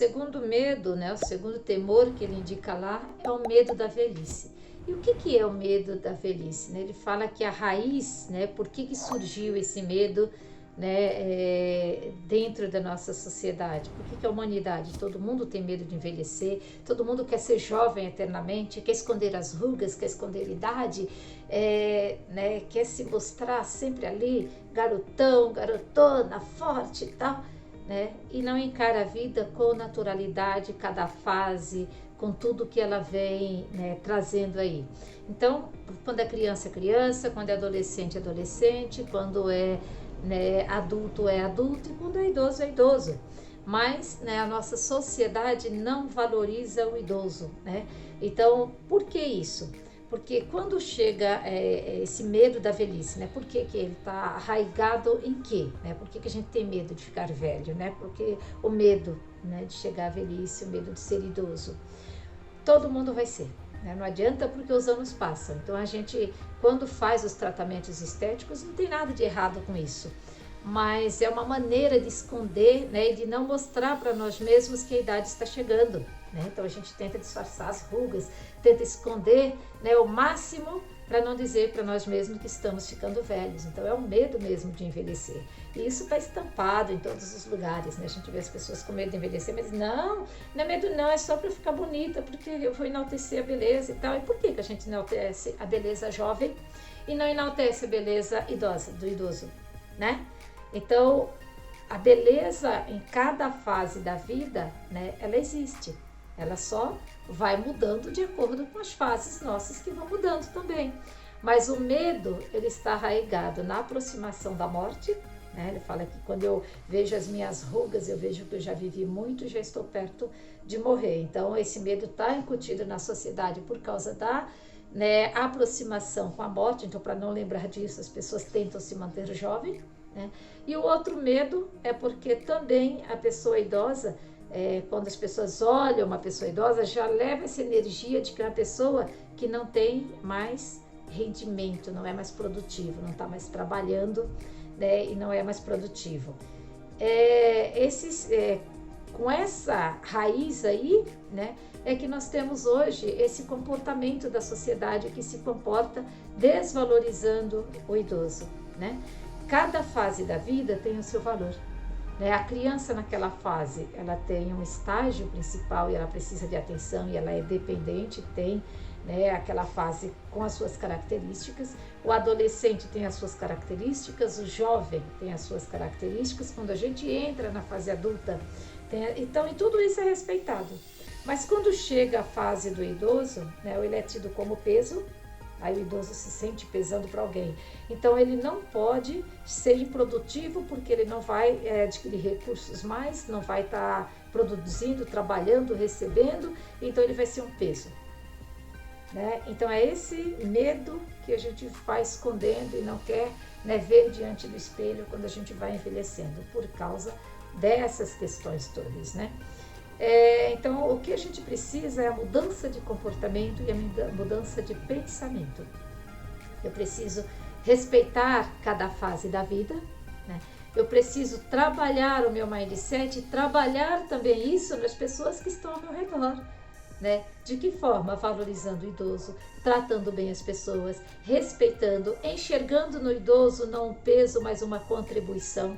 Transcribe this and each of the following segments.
segundo medo, né, o segundo temor que ele indica lá é o medo da velhice. E o que é o medo da velhice? Né? Ele fala que a raiz, né, por que surgiu esse medo, né, dentro da nossa sociedade? Por que a humanidade, todo mundo tem medo de envelhecer, todo mundo quer ser jovem eternamente, quer esconder as rugas, quer esconder a idade, né, quer se mostrar sempre ali, garotão, garotona, forte e tal, né, e não encara a vida com naturalidade, cada fase, com tudo que ela vem, né, trazendo aí. Então, quando é criança, é criança, quando é adolescente, é adolescente, quando é, né, adulto, é adulto, e quando é idoso. Mas, né, a nossa sociedade não valoriza o idoso, né? Então, por que isso? Porque quando chega esse medo da velhice, né? Por que ele está arraigado em quê? Né? Por que a gente tem medo de ficar velho, né? Porque o medo, né, de chegar à velhice, o medo de ser idoso. Todo mundo vai ser, né? Não adianta, porque os anos passam. Então a gente, quando faz os tratamentos estéticos, não tem nada de errado com isso, mas é uma maneira de esconder, né, e de não mostrar para nós mesmos que a idade está chegando, né? Então a gente tenta disfarçar as rugas, tenta esconder, né, o máximo, para não dizer para nós mesmos que estamos ficando velhos. Então é um medo mesmo de envelhecer, e isso está estampado em todos os lugares, né? A gente vê as pessoas com medo de envelhecer, mas não é medo não, é só para ficar bonita, porque eu vou enaltecer a beleza e tal. E por que a gente enaltece a beleza jovem e não enaltece a beleza idosa, do idoso, né? Então, a beleza em cada fase da vida, né, ela existe. Ela só vai mudando de acordo com as fases nossas que vão mudando também. Mas o medo, ele está arraigado na aproximação da morte, né? Ele fala que quando eu vejo as minhas rugas, eu vejo que eu já vivi muito e já estou perto de morrer. Então, esse medo está incutido na sociedade por causa da, né, aproximação com a morte. Então, para não lembrar disso, as pessoas tentam se manter jovem, né? E o outro medo é porque também a pessoa idosa, quando as pessoas olham uma pessoa idosa, já leva essa energia de que é uma pessoa que não tem mais rendimento, não é mais produtivo, não está mais trabalhando, né, e não é mais produtivo. Com essa raiz aí, né, é que nós temos hoje esse comportamento da sociedade que se comporta desvalorizando o idoso, né? Cada fase da vida tem o seu valor, né? A criança naquela fase, ela tem um estágio principal e ela precisa de atenção e ela é dependente, tem, né, aquela fase com as suas características. O adolescente tem as suas características, o jovem tem as suas características. Quando a gente entra na fase adulta, então, e tudo isso é respeitado. Mas quando chega a fase do idoso, né, ele é tido como peso. Aí o idoso se sente pesando para alguém. Então ele não pode ser improdutivo, porque ele não vai adquirir recursos mais, não vai estar produzindo, trabalhando, recebendo, então ele vai ser um peso, né? Então é esse medo que a gente vai escondendo e não quer, né, ver diante do espelho quando a gente vai envelhecendo, por causa dessas questões todas, né? Então, o que a gente precisa é a mudança de comportamento e a mudança de pensamento. Eu preciso respeitar cada fase da vida, né? Eu preciso trabalhar o meu mindset e trabalhar também isso nas pessoas que estão ao meu redor, né? De que forma? Valorizando o idoso, tratando bem as pessoas, respeitando, enxergando no idoso não um peso, mas uma contribuição.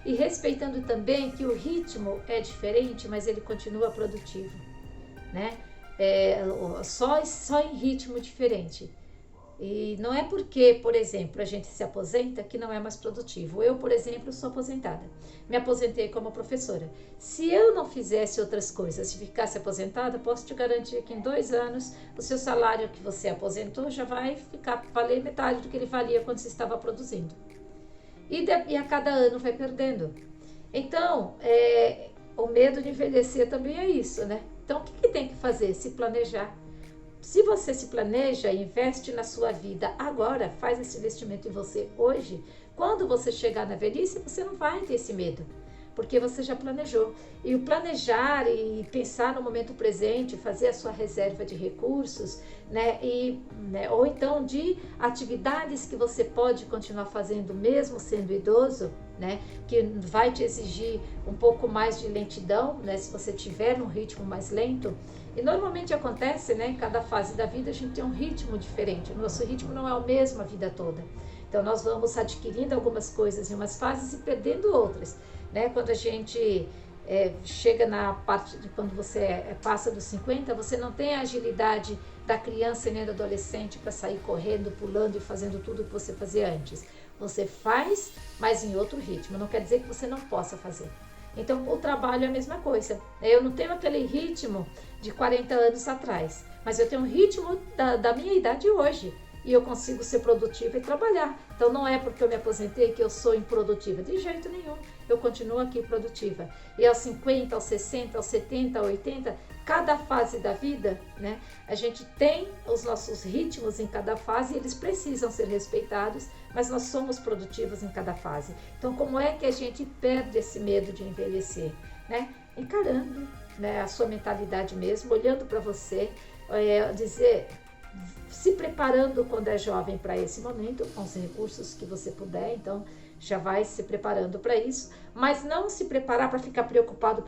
E respeitando também que o ritmo é diferente, mas ele continua produtivo, né? Só em ritmo diferente. E não é porque, por exemplo, a gente se aposenta que não é mais produtivo. Eu, por exemplo, sou aposentada. Me aposentei como professora. Se eu não fizesse outras coisas, se ficasse aposentada, posso te garantir que em 2 anos o seu salário que você aposentou já vai valer metade do que ele valia quando você estava produzindo. E a cada ano vai perdendo. Então, o medo de envelhecer também é isso, né? Então, o que tem que fazer? Se planejar. Se você se planeja e investe na sua vida agora, faz esse investimento em você hoje, quando você chegar na velhice, você não vai ter esse medo. porque você já planejou. E o planejar e pensar no momento presente, fazer a sua reserva de recursos, né? Ou então de atividades que você pode continuar fazendo mesmo sendo idoso, né? Que vai te exigir um pouco mais de lentidão, né? Se você tiver um ritmo mais lento. E normalmente acontece, né? Em cada fase da vida a gente tem um ritmo diferente. O nosso ritmo não é o mesmo a vida toda. Então nós vamos adquirindo algumas coisas em umas fases e perdendo outras, né? Quando a gente chega na parte de quando você passa dos 50, você não tem a agilidade da criança e nem do adolescente para sair correndo, pulando e fazendo tudo que você fazia antes. Você faz, mas em outro ritmo. Não quer dizer que você não possa fazer. Então o trabalho é a mesma coisa. Eu não tenho aquele ritmo de 40 anos atrás, mas eu tenho um ritmo da minha idade hoje. E eu consigo ser produtiva e trabalhar. Então não é porque eu me aposentei que eu sou improdutiva, de jeito nenhum. Eu continuo aqui produtiva. E aos 50, aos 60, aos 70, aos 80, cada fase da vida, né? A gente tem os nossos ritmos em cada fase e eles precisam ser respeitados, mas nós somos produtivos em cada fase. Então como é que a gente perde esse medo de envelhecer, né? Encarando, né, a sua mentalidade mesmo, olhando para você, se preparando quando é jovem para esse momento, com os recursos que você puder, então já vai se preparando para isso, mas não se preparar para ficar preocupado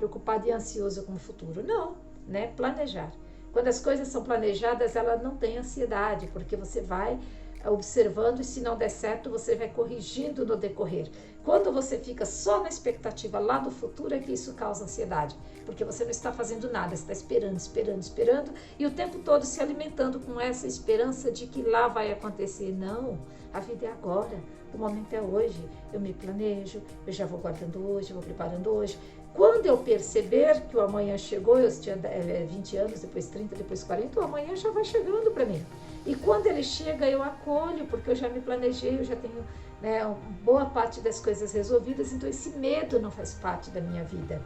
e ansioso com o futuro, não, né? Planejar. Quando as coisas são planejadas, ela não tem ansiedade, porque você vai observando e se não der certo, você vai corrigindo no decorrer. Quando você fica só na expectativa lá do futuro, é que isso causa ansiedade, porque você não está fazendo nada, você está esperando e o tempo todo se alimentando com essa esperança de que lá vai acontecer. Não, a vida é agora, o momento é hoje, eu me planejo, eu já vou guardando hoje, eu vou preparando hoje. Quando eu perceber que o amanhã chegou, eu tinha 20 anos, depois 30, depois 40, o amanhã já vai chegando para mim. E quando ele chega, eu acolho, porque eu já me planejei, eu já tenho, né, boa parte das coisas resolvidas, então esse medo não faz parte da minha vida,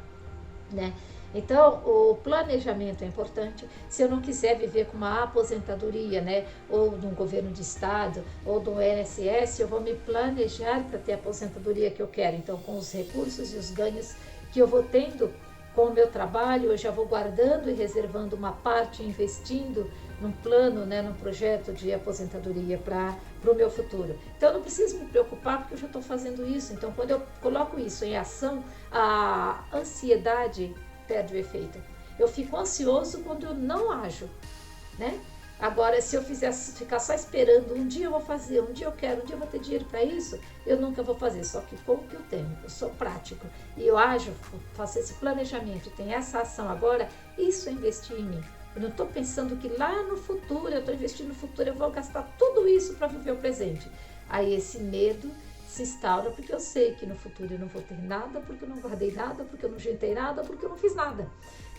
né? Então, o planejamento é importante. Se eu não quiser viver com uma aposentadoria, né, ou de um governo de estado, ou do INSS, eu vou me planejar para ter a aposentadoria que eu quero. Então, com os recursos e os ganhos que eu vou tendo com o meu trabalho, eu já vou guardando e reservando uma parte, investindo num plano, né, num projeto de aposentadoria para o meu futuro. Então, eu não preciso me preocupar porque eu já estou fazendo isso. Então, quando eu coloco isso em ação, a ansiedade perde o efeito. Eu fico ansioso quando eu não ajo, né? Agora, se eu ficar só esperando, um dia eu vou fazer, um dia eu quero, um dia eu vou ter dinheiro para isso, eu nunca vou fazer, só que com o que eu tenho, eu sou prático e eu ajo, faço esse planejamento, tenho essa ação agora, isso é investir em mim. Eu não estou pensando que lá no futuro, eu estou investindo no futuro, eu vou gastar tudo isso para viver o presente. Aí esse medo se instaura porque eu sei que no futuro eu não vou ter nada, porque eu não guardei nada, porque eu não juntei nada, porque eu não fiz nada.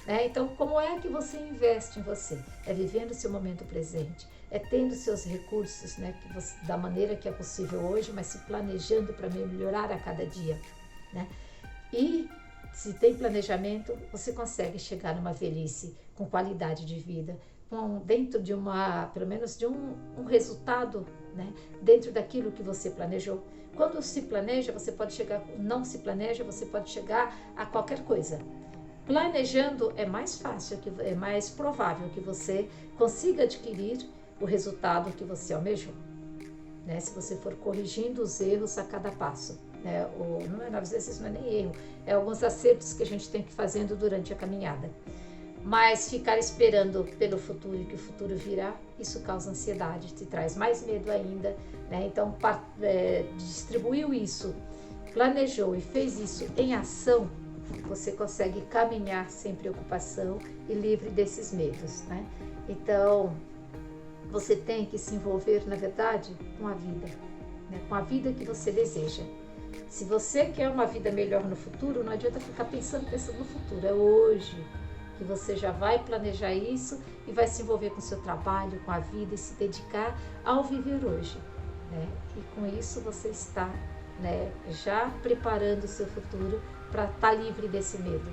Então, como é que você investe em você? É vivendo o seu momento presente, é tendo seus recursos, né, da maneira que é possível hoje, mas se planejando para melhorar a cada dia, né? E se tem planejamento, você consegue chegar numa velhice com qualidade de vida, dentro de pelo menos de um resultado, né, dentro daquilo que você planejou. Quando se planeja, você pode chegar, não se planeja, você pode chegar a qualquer coisa. Planejando é mais fácil, é mais provável que você consiga adquirir o resultado que você almejou, né? Se você for corrigindo os erros a cada passo, né? Às vezes não é nem erro, é alguns acertos que a gente tem que ir fazendo durante a caminhada. Mas ficar esperando pelo futuro e que o futuro virá, isso causa ansiedade, te traz mais medo ainda, né? Então, distribuiu isso, planejou e fez isso em ação, você consegue caminhar sem preocupação e livre desses medos, né? Então, você tem que se envolver, na verdade, com a vida, né? Com a vida que você deseja. Se você quer uma vida melhor no futuro, não adianta ficar pensando no futuro, é hoje que você já vai planejar isso e vai se envolver com o seu trabalho, com a vida e se dedicar ao viver hoje, né? E com isso você está, né, já preparando o seu futuro para estar livre desse medo.